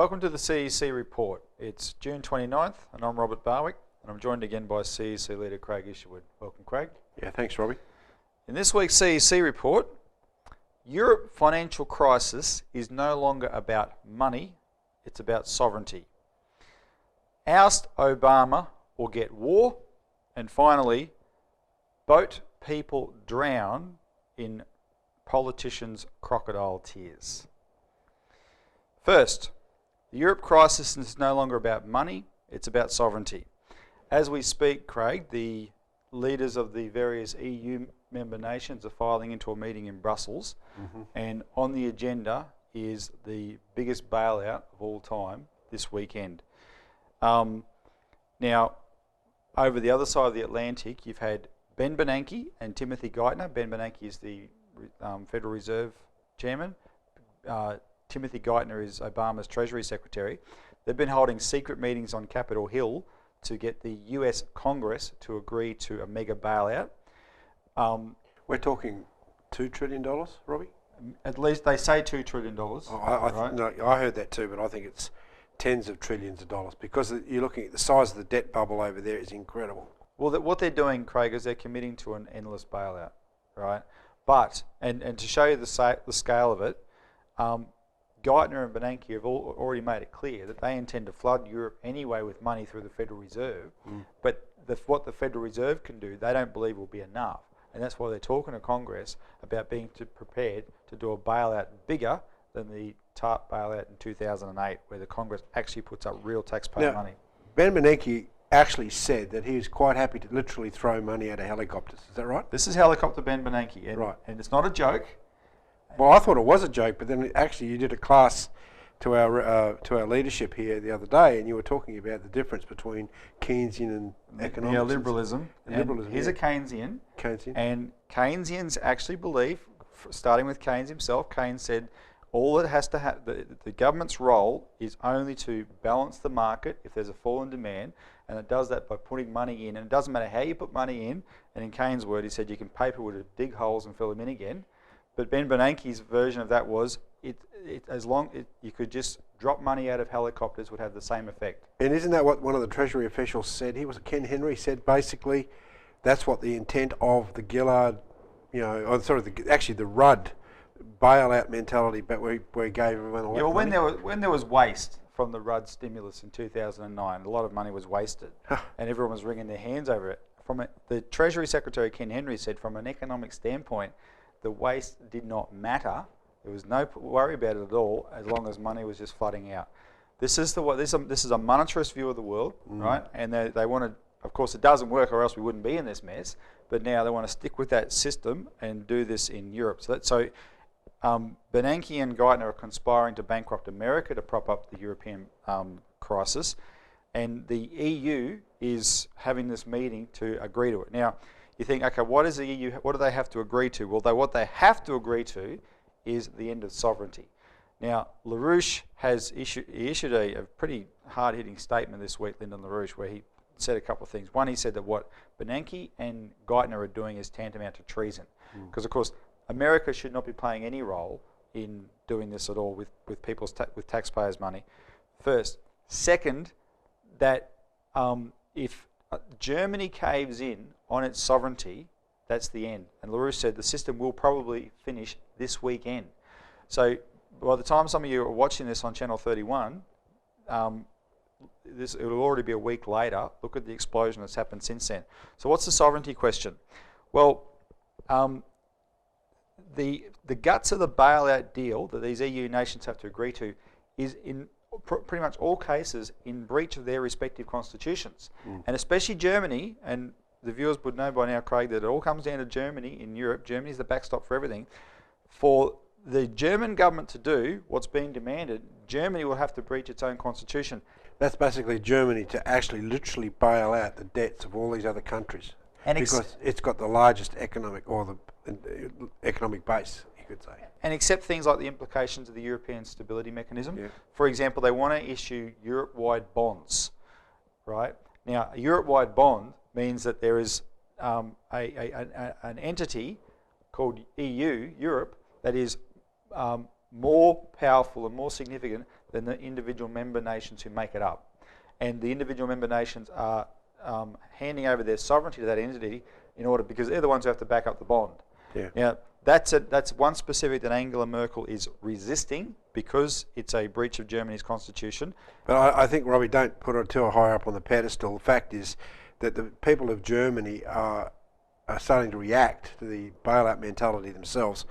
Welcome to the CEC Report. It's June 29th and I'm Robert Barwick and I'm joined again by CEC leader Craig Isherwood. Welcome, Craig. Yeah, thanks, Robbie. In this week's CEC Report, Europe financial crisis is no longer about money, it's about sovereignty. Oust Obama or get war. And finally, boat people drown in politicians' crocodile tears. First, the Europe crisis is no longer about money, it's about sovereignty. As we speak, Craig, the leaders of the various EU member nations are filing into a meeting in Brussels, and on the agenda is the biggest bailout of all time this weekend. Now, over the other side of the Atlantic, you've had Ben Bernanke and Timothy Geithner. Ben Bernanke is the Federal Reserve Chairman. Timothy Geithner is Obama's Treasury Secretary. They've been holding secret meetings on Capitol Hill to get the US Congress to agree to a mega bailout. We're talking $2 trillion, Robbie? At least they say $2 trillion. No, I heard that too, but I think it's tens of trillions of dollars because you're looking at the size of the debt bubble over there is incredible. Well, what they're doing, Craig, is they're committing to an endless bailout, right? But, and to show you the scale of it, Geithner and Bernanke have already made it clear that they intend to flood Europe anyway with money through the Federal Reserve, but what the Federal Reserve can do, they don't believe will be enough. And that's why they're talking to Congress about being prepared to do a bailout bigger than the TARP bailout in 2008, where the Congress actually puts up real taxpayer money. Ben Bernanke actually said that he was quite happy to literally throw money out of helicopters. Is that right? This is helicopter Ben Bernanke, and it's not a joke. Well, I thought it was a joke, but then actually you did a class to our leadership here the other day, and you were talking about the difference between Keynesian and economics. Yeah, liberalism. He's a Keynesian. And Keynesians actually believe, starting with Keynes himself, Keynes said all it has to have, the government's role is only to balance the market if there's a fall in demand, and it does that by putting money in. And it doesn't matter how you put money in, and in Keynes' word, he said you can pay people to dig holes and fill them in again. But Ben Bernanke's version of that was, you could just drop money out of helicopters would have the same effect. And isn't that what one of the Treasury officials said? Ken Henry said basically that's what the intent of the Gillard, actually the Rudd bailout mentality, but where he gave everyone a lot of money. Well, when there was waste from the Rudd stimulus in 2009, a lot of money was wasted, and everyone was wringing their hands over it. The Treasury Secretary Ken Henry said, from an economic standpoint, the waste did not matter. There was no worry about it at all, as long as money was just flooding out. This is a monetarist view of the world, right? And they want to, of course, it doesn't work, or else we wouldn't be in this mess. But now they want to stick with that system and do this in Europe. So Bernanke and Geithner are conspiring to bankrupt America to prop up the European crisis, and the EU is having this meeting to agree to it. Now, you think, okay, what is the EU? What do they have to agree to? Well, what they have to agree to is the end of sovereignty. Now, LaRouche has issued a pretty hard-hitting statement this week, Lyndon LaRouche, where he said a couple of things. One, he said that what Bernanke and Geithner are doing is tantamount to treason, because of course America should not be playing any role in doing this at all with with taxpayers' money. First, second, that if Germany caves in on its sovereignty, that's the end. And LaRouche said the system will probably finish this weekend. So by the time some of you are watching this on Channel 31, it will already be a week later. Look at the explosion that's happened since then. So what's the sovereignty question? Well, the guts of the bailout deal that these EU nations have to agree to is in pretty much all cases in breach of their respective constitutions. And especially Germany, and the viewers would know by now, Craig, that it all comes down to Germany in Europe. Germany is the backstop for everything. For the German government to do what's being demanded, Germany will have to breach its own constitution. That's basically Germany to actually literally bail out the debts of all these other countries, because it's got the largest economic base, you could say. And accept things like the implications of the European Stability Mechanism. Yeah. For example, they want to issue Europe-wide bonds, right? Now, a Europe-wide bond means that there is an entity called EU, Europe, that is more powerful and more significant than the individual member nations who make it up. And the individual member nations are handing over their sovereignty to that entity because they're the ones who have to back up the bond. Yeah. Now, that's one specific that Angela Merkel is resisting because it's a breach of Germany's constitution. But I think, Robbie, don't put it too high up on the pedestal. The fact is that the people of Germany are starting to react to the bailout mentality themselves,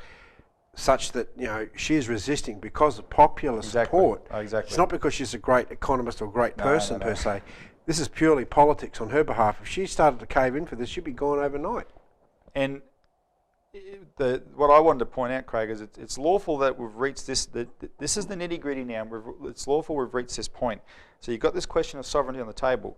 such that she is resisting because of popular support. Exactly. It's not because she's a great economist or a great person per se. This is purely politics on her behalf. If she started to cave in for this, she'd be gone overnight. And what I wanted to point out, Craig, is it's lawful that we've reached this. This is the nitty gritty now. It's lawful we've reached this point. So you've got this question of sovereignty on the table.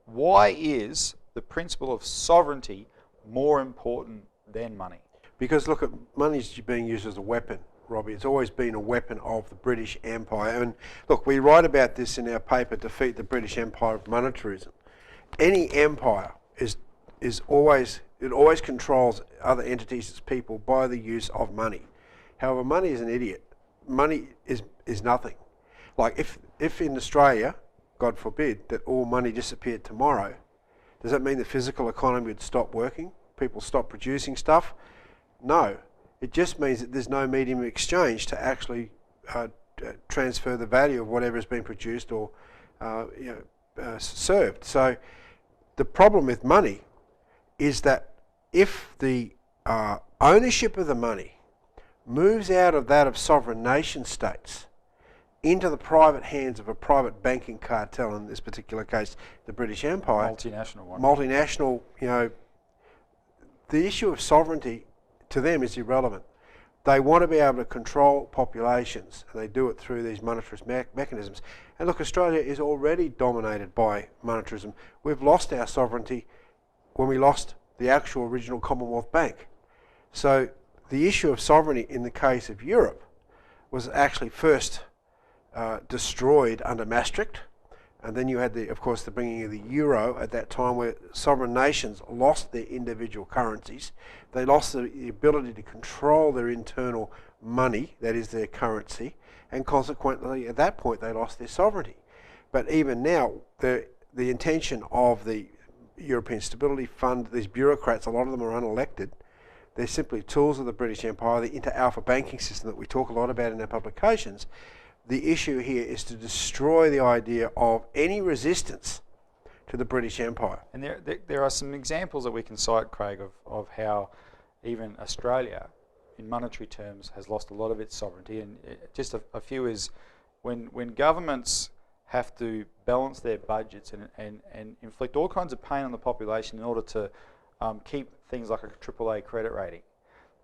Why is the principle of sovereignty more important than money? Because look, money's being used as a weapon, Robbie. It's always been a weapon of the British Empire. And look, we write about this in our paper, Defeat the British Empire of Monetarism. Any empire always controls other entities, its people, by the use of money. However, money is an idiot. Money is nothing. Like if in Australia, God forbid, that all money disappeared tomorrow, does that mean the physical economy would stop working? People stop producing stuff? No. It just means that there's no medium of exchange to actually transfer the value of whatever has been produced or served. So the problem with money is that if the ownership of the money moves out of that of sovereign nation states into the private hands of a private banking cartel, in this particular case the British Empire, multinational, the issue of sovereignty to them is irrelevant. They want to be able to control populations, and they do it through these monetarist mechanisms. And look, Australia is already dominated by monetarism. We've lost our sovereignty when we lost the actual original Commonwealth Bank. So the issue of sovereignty in the case of Europe was actually first destroyed under Maastricht, and then you had of course the bringing of the euro at that time, where sovereign nations lost their individual currencies. They lost the ability to control their internal money, that is their currency, and consequently at that point they lost their sovereignty. But even now, the intention of the European Stability Fund, these bureaucrats, a lot of them are unelected. They're simply tools of the British Empire, the inter-alpha banking system that we talk a lot about in our publications. The issue here is to destroy the idea of any resistance to the British Empire. And there are some examples that we can cite, Craig, of how even Australia, in monetary terms, has lost a lot of its sovereignty. And just a few is when governments have to balance their budgets and inflict all kinds of pain on the population in order to keep things like a AAA credit rating.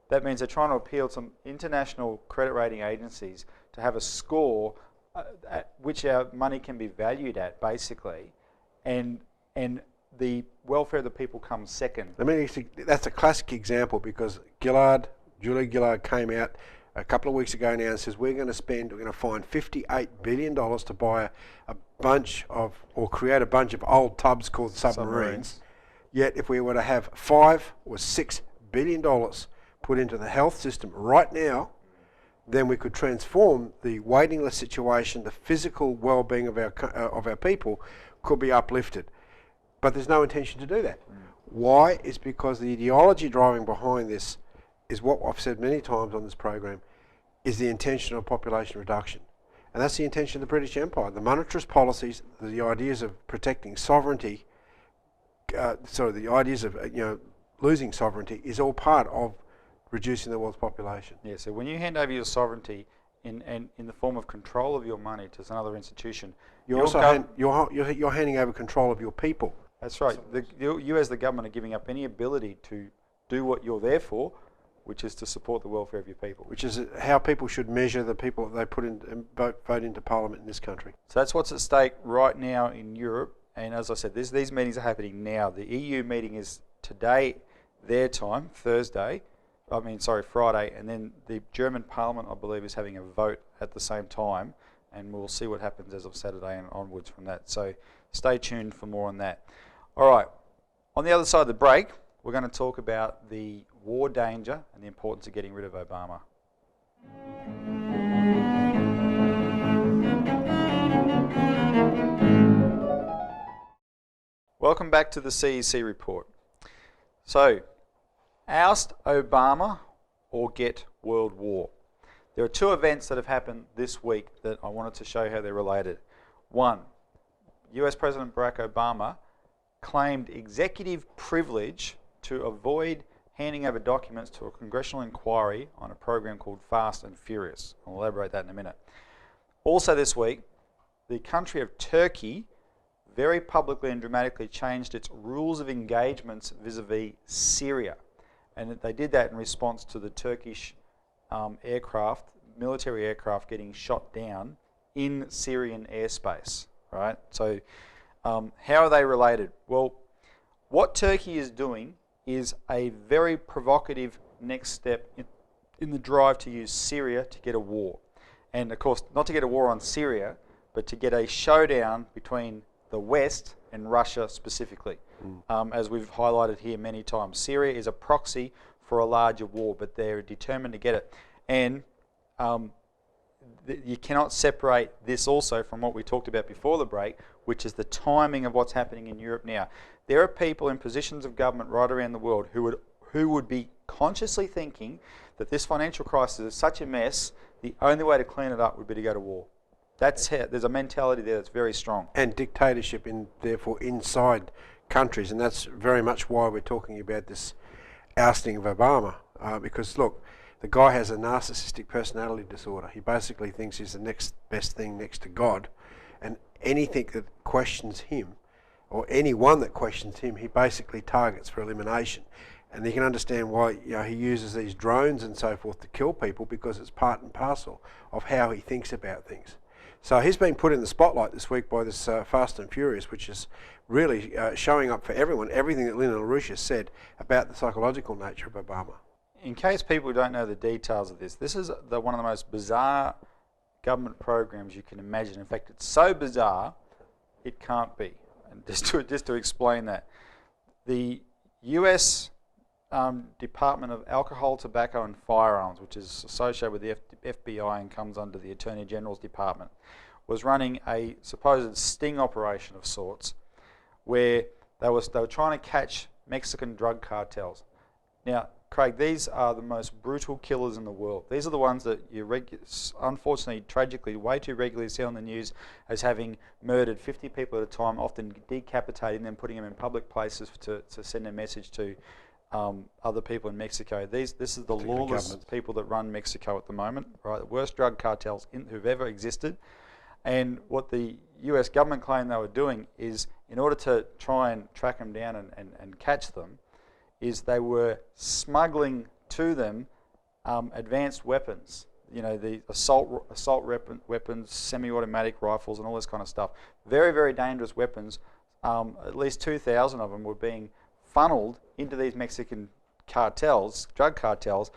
That means they're trying to appeal to international credit rating agencies to have a score at which our money can be valued at, basically, and the welfare of the people comes second. I mean, that's a classic example, because Julia Gillard came out a couple of weeks ago now and says we're going to find $58 billion to buy a bunch of, or create a bunch of old tubs called submarines. Yet if we were to have $5 or $6 billion put into the health system right now, then we could transform the waiting list situation. The physical well-being of our people could be uplifted. But there's no intention to do that. Why? It's because the ideology driving behind this is what I've said many times on this program, is the intention of population reduction. And that's the intention of the British Empire. The monetarist policies, the ideas of protecting sovereignty, the ideas of losing sovereignty, is all part of reducing the world's population. Yeah, so when you hand over your sovereignty in the form of control of your money to another institution, you're handing over control of your people. That's right. You as the government are giving up any ability to do what you're there for, which is to support the welfare of your people. Which is how people should measure the people that they put in and vote into Parliament in this country. So that's what's at stake right now in Europe. And as I said, these meetings are happening now. The EU meeting is today, their time, Friday, and then the German Parliament, I believe, is having a vote at the same time, and we'll see what happens as of Saturday and onwards from that. So stay tuned for more on that. All right, on the other side of the break, we're going to talk about the war danger and the importance of getting rid of Obama. Welcome back to the CEC Report. So, Oust Obama or get World War. There are two events that have happened this week that I wanted to show how they're related. One, US President Barack Obama claimed executive privilege to avoid handing over documents to a congressional inquiry on a program called Fast and Furious. I'll elaborate that in a minute. Also this week, the country of Turkey very publicly and dramatically changed its rules of engagements vis-a-vis Syria. And they did that in response to the Turkish military aircraft getting shot down in Syrian airspace, right? So how are they related? Well, what Turkey is doing is a very provocative next step in the drive to use Syria to get a war. And of course, not to get a war on Syria, but to get a showdown between the West and Russia specifically. As we've highlighted here many times, Syria is a proxy for a larger war, but they're determined to get it. And you cannot separate this also from what we talked about before the break, which is the timing of what's happening in Europe now. There are people in positions of government right around the world who would be consciously thinking that this financial crisis is such a mess, the only way to clean it up would be to go to war. That's how, there's a mentality there that's very strong. And dictatorship, therefore, inside countries. And that's very much why we're talking about this ousting of Obama. Because, look, the guy has a narcissistic personality disorder. He basically thinks he's the next best thing next to God. And anything that questions him, or anyone that questions him, he basically targets for elimination. And you can understand why he uses these drones and so forth to kill people, because it's part and parcel of how he thinks about things. So he's been put in the spotlight this week by this Fast and Furious, which is really showing up for everyone, everything that Lynn LaRouche said about the psychological nature of Obama. In case people don't know the details of this, this is one of the most bizarre government programs you can imagine. In fact, it's so bizarre, it can't be. And just to explain that, the US Department of Alcohol, Tobacco and Firearms, which is associated with the FBI and comes under the Attorney General's Department, was running a supposed sting operation of sorts, where they were trying to catch Mexican drug cartels. Now, Craig, these are the most brutal killers in the world. These are the ones that you unfortunately, tragically, way too regularly see on the news as having murdered 50 people at a time, often decapitating them, putting them in public places to send a message to other people in Mexico. This is the lawless people that run Mexico at the moment, right? The worst drug cartels who've ever existed. And what the US government claimed they were doing is, in order to try and track them down and catch them, is they were smuggling to them advanced weapons. The assault weapons, semi-automatic rifles and all this kind of stuff. Very, very dangerous weapons. At least 2,000 of them were being funneled into these Mexican cartels, drug cartels,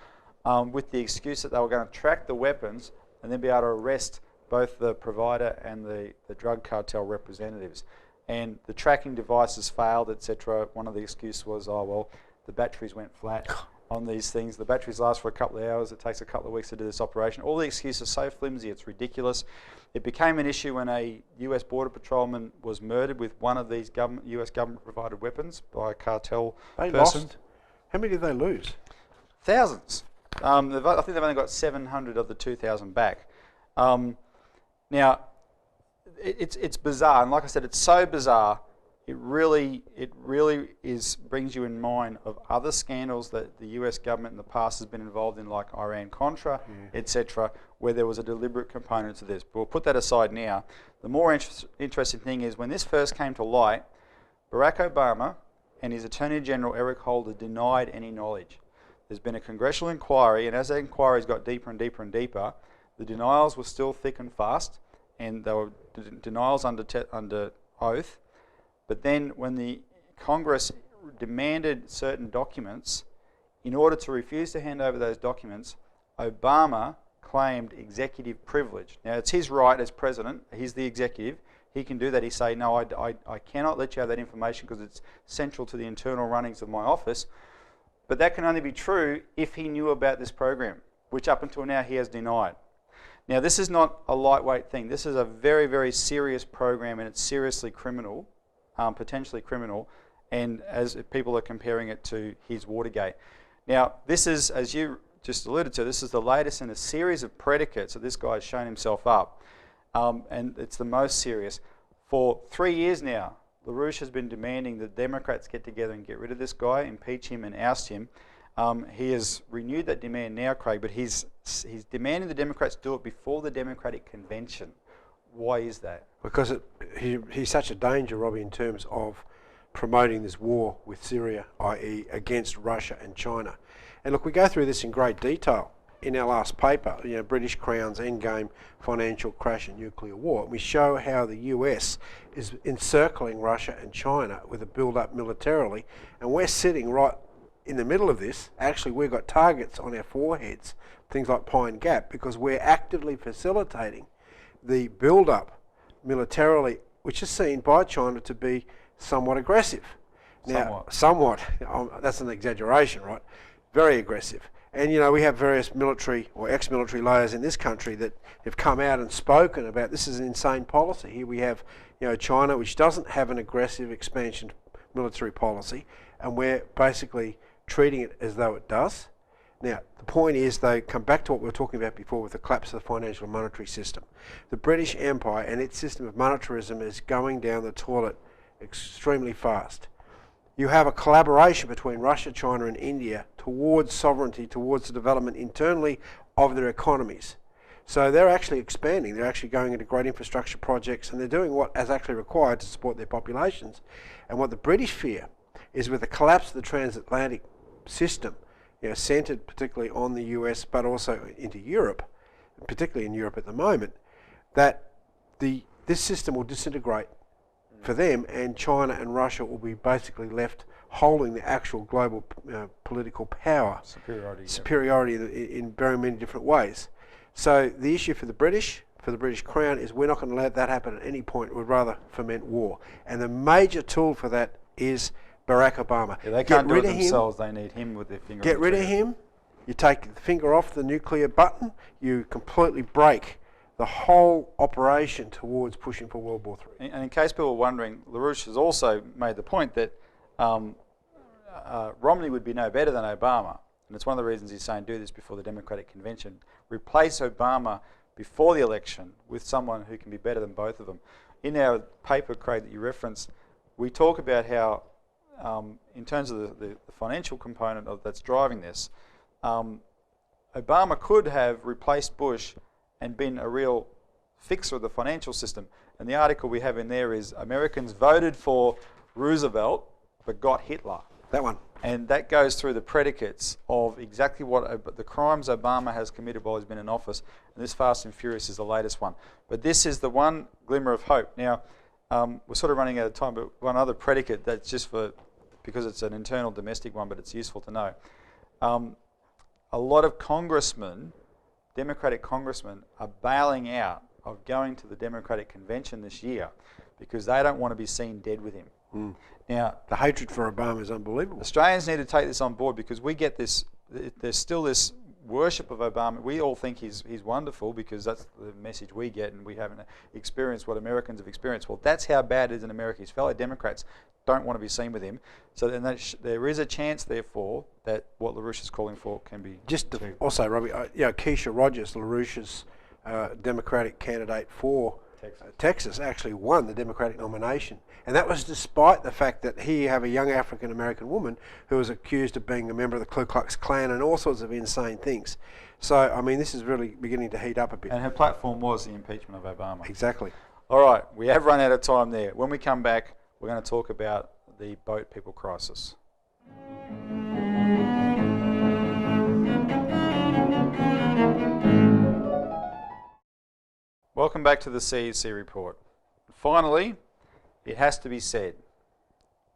with the excuse that they were going to track the weapons and then be able to arrest both the provider and the drug cartel representatives. And the tracking devices failed, etc. One of the excuses was, oh, well, the batteries went flat on these things. The batteries last for a couple of hours. It takes a couple of weeks to do this operation. All the excuses are so flimsy, it's ridiculous. It became an issue when a US border patrolman was murdered with one of these US government-provided weapons by a cartel person. Lost? How many did they lose? Thousands. I think they've only got 700 of the 2,000 back. Now, it's bizarre, and like I said, it's so bizarre. It really brings you in mind of other scandals that the US government in the past has been involved in, like Iran-Contra, etc., where there was a deliberate component to this. But we'll put that aside now. The more interesting thing is, when this first came to light, Barack Obama and his Attorney General Eric Holder denied any knowledge. There's been a congressional inquiry, and as that inquiry's got deeper and deeper and deeper, the denials were still thick and fast, and they were denials under oath. But then when the Congress demanded certain documents, in order to refuse to hand over those documents, Obama claimed executive privilege. Now, it's his right as president. He's the executive. He can do that. He say, no, I cannot let you have that information because it's central to the internal runnings of my office. But that can only be true if he knew about this program, which up until now he has denied. Now, this is not a lightweight thing. This is a very, very serious program, and it's seriously criminal. potentially criminal, and as people are comparing it to his Watergate. Now, this is, as you just alluded to, this is the latest in a series of predicates that this guy has shown himself up, and it's the most serious. For 3 years now, LaRouche has been demanding that Democrats get together and get rid of this guy, impeach him and oust him. He has renewed that demand now, Craig, but he's demanding the Democrats do it before the Democratic Convention. Why is that? Because he's such a danger, Robbie, in terms of promoting this war with Syria, i.e. against Russia and China. And look, we go through this in great detail in our last paper, British Crown's Endgame Financial Crash and Nuclear War. And we show how the US is encircling Russia and China with a build-up militarily, and we're sitting right in the middle of this. Actually, we've got targets on our foreheads, things like Pine Gap, because we're actively facilitating the build-up militarily, which is seen by China to be somewhat aggressive. Now, somewhat that's an exaggeration, right? Very aggressive. And, we have various military or ex-military layers in this country that have come out and spoken about this is an insane policy. Here we have, China, which doesn't have an aggressive expansion military policy, and we're basically treating it as though it does. Now, the point is, though, come back to what we were talking about before with the collapse of the financial and monetary system. The British Empire and its system of monetarism is going down the toilet extremely fast. You have a collaboration between Russia, China and India towards sovereignty, towards the development internally of their economies. So they're actually expanding, they're actually going into great infrastructure projects, and they're doing what is actually required to support their populations. And what the British fear is, with the collapse of the transatlantic system, centred particularly on the US but also into Europe, particularly in Europe at the moment, that this system will disintegrate for them, and China and Russia will be basically left holding the actual global political power. Superiority in very many different ways. So the issue for the British Crown is we're not going to let that happen at any point. We'd rather foment war. And the major tool for that is Barack Obama. Yeah, they can't do it themselves. They need him with their finger. Get rid of him. You take the finger off the nuclear button. You completely break the whole operation towards pushing for World War III. And in case people are wondering, LaRouche has also made the point that Romney would be no better than Obama. And it's one of the reasons he's saying do this before the Democratic Convention. Replace Obama before the election with someone who can be better than both of them. In our paper, Craig, that you referenced, we talk about how, in terms of the financial component that's driving this, Obama could have replaced Bush and been a real fixer of the financial system. And the article we have in there is Americans voted for Roosevelt but got Hitler. That one. And that goes through the predicates of exactly what the crimes Obama has committed while he's been in office. And this Fast and Furious is the latest one. But this is the one glimmer of hope. Now, we're sort of running out of time, but one other predicate that's just because it's an internal domestic one, but it's useful to know. A lot of congressmen, Democratic congressmen, are bailing out of going to the Democratic Convention this year because they don't want to be seen dead with him. Now, the hatred for Obama is unbelievable. Australians need to take this on board because we get this, there's still this worship of Obama. We all think he's wonderful because that's the message we get, and we haven't experienced what Americans have experienced. Well, that's how bad it is in America. His fellow Democrats don't want to be seen with him. So then there is a chance, therefore, that what LaRouche is calling for can be... Also, Robbie, Keisha Rogers, LaRouche's Democratic candidate for Texas, actually won the Democratic nomination. And that was despite the fact that here you have a young African-American woman who was accused of being a member of the Ku Klux Klan and all sorts of insane things. So, I mean, this is really beginning to heat up a bit. And her platform was the impeachment of Obama. Exactly. All right, we have run out of time there. When we come back, we're going to talk about the boat people crisis. Welcome back to the CEC Report. Finally, it has to be said,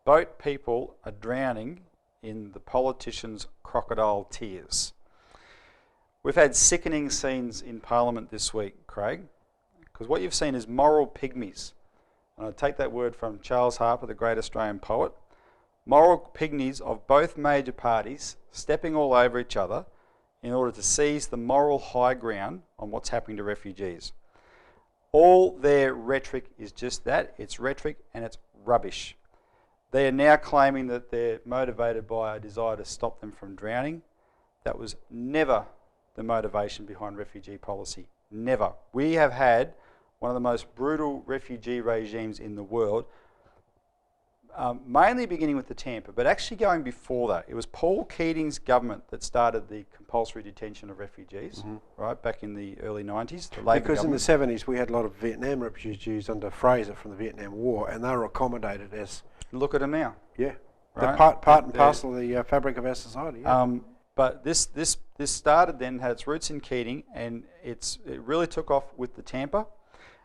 boat people are drowning in the politicians' crocodile tears. We've had sickening scenes in Parliament this week, Craig, because what you've seen is moral pygmies. And I take that word from Charles Harper, the great Australian poet. Moral pygmies of both major parties stepping all over each other in order to seize the moral high ground on what's happening to refugees. All their rhetoric is just that. It's rhetoric and it's rubbish. They are now claiming that they're motivated by a desire to stop them from drowning. That was never the motivation behind refugee policy. Never. We have had one of the most brutal refugee regimes in the world, mainly beginning with the Tampa, but actually going before that. It was Paul Keating's government that started the compulsory detention of refugees, right, back in the early 90s. The Labor Because government. in the 70s we had a lot of Vietnam refugees under Fraser from the Vietnam War, and they were accommodated as... Look at them now. Yeah. Right? They're part and parcel of the fabric of our society. Yeah. But this started then, had its roots in Keating, and it really took off with the Tampa.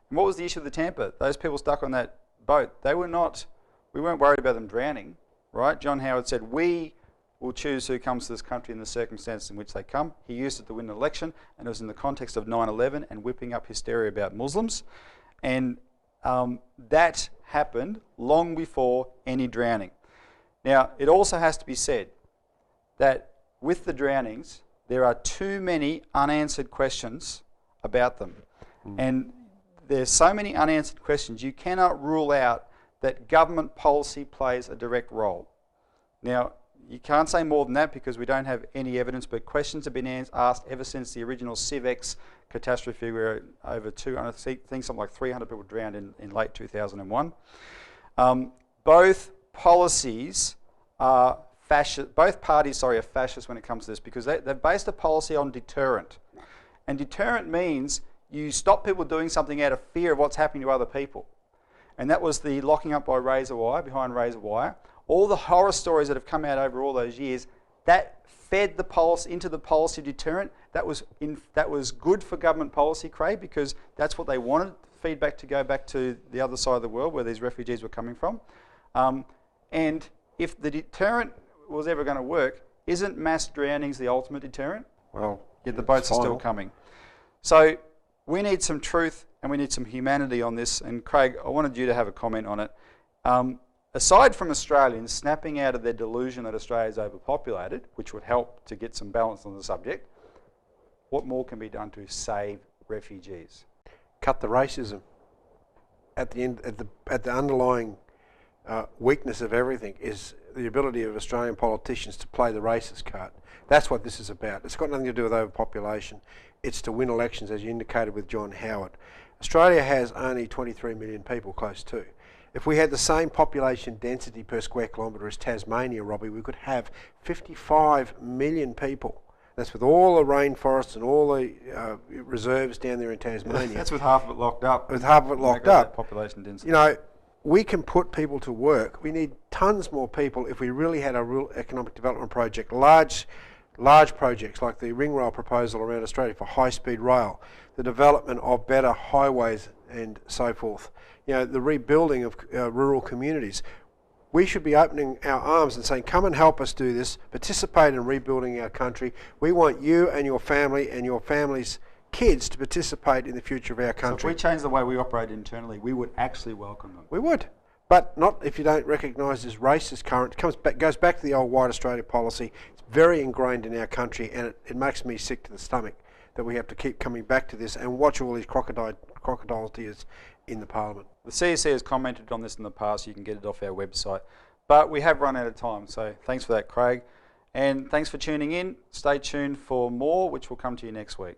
And what was the issue of the Tampa? Those people stuck on that boat, we weren't worried about them drowning, right? John Howard said, we will choose who comes to this country in the circumstances in which they come. He used it to win an election, and it was in the context of 9/11 and whipping up hysteria about Muslims. And that happened long before any drowning. Now, it also has to be said that with the drownings, there are too many unanswered questions about them. And there's so many unanswered questions, you cannot rule out that government policy plays a direct role. Now, you can't say more than that because we don't have any evidence, but questions have been asked ever since the original CIVEX catastrophe where over 200, I think something like 300 people drowned in late 2001. Both policies are fascist, both parties, are fascist when it comes to this because they've based a policy on deterrent. And deterrent means you stop people doing something out of fear of what's happening to other people. And that was the locking up by razor wire, behind razor wire. All the horror stories that have come out over all those years, that fed the policy into the policy deterrent. That was good for government policy, Craig, because that's what they wanted, feedback to go back to the other side of the world where these refugees were coming from. And if the deterrent was ever going to work, isn't mass drownings the ultimate deterrent? Well, yet the boats are still coming. So we need some truth and we need some humanity on this. And Craig, I wanted you to have a comment on it. Aside from Australians snapping out of their delusion that Australia is overpopulated, which would help to get some balance on the subject, what more can be done to save refugees? Cut the racism. At the underlying weakness of everything is the ability of Australian politicians to play the racist card. That's what this is about. It's got nothing to do with overpopulation. It's to win elections, as you indicated with John Howard. Australia has only 23 million people, close to. If we had the same population density per square kilometre as Tasmania, Robbie, we could have 55 million people. That's with all the rainforests and all the reserves down there in Tasmania. That's with half of it locked up. With half of it locked up. Population density. You know, we can put people to work. We need tons more people if we really had a real economic development project, large projects like the ring rail proposal around Australia for high-speed rail, the development of better highways and so forth, you know, the rebuilding of rural communities. We should be opening our arms and saying, come and help us do this, participate in rebuilding our country. We want you and your family and your family's kids to participate in the future of our country. So if we change the way we operate internally, we would actually welcome them. We would. But not if you don't recognise this racist current. It goes back to the old white Australia policy. It's very ingrained in our country, and it makes me sick to the stomach that we have to keep coming back to this and watch all these crocodile tears in the Parliament. The CEC has commented on this in the past. You can get it off our website. But we have run out of time, so thanks for that, Craig. And thanks for tuning in. Stay tuned for more, which will come to you next week.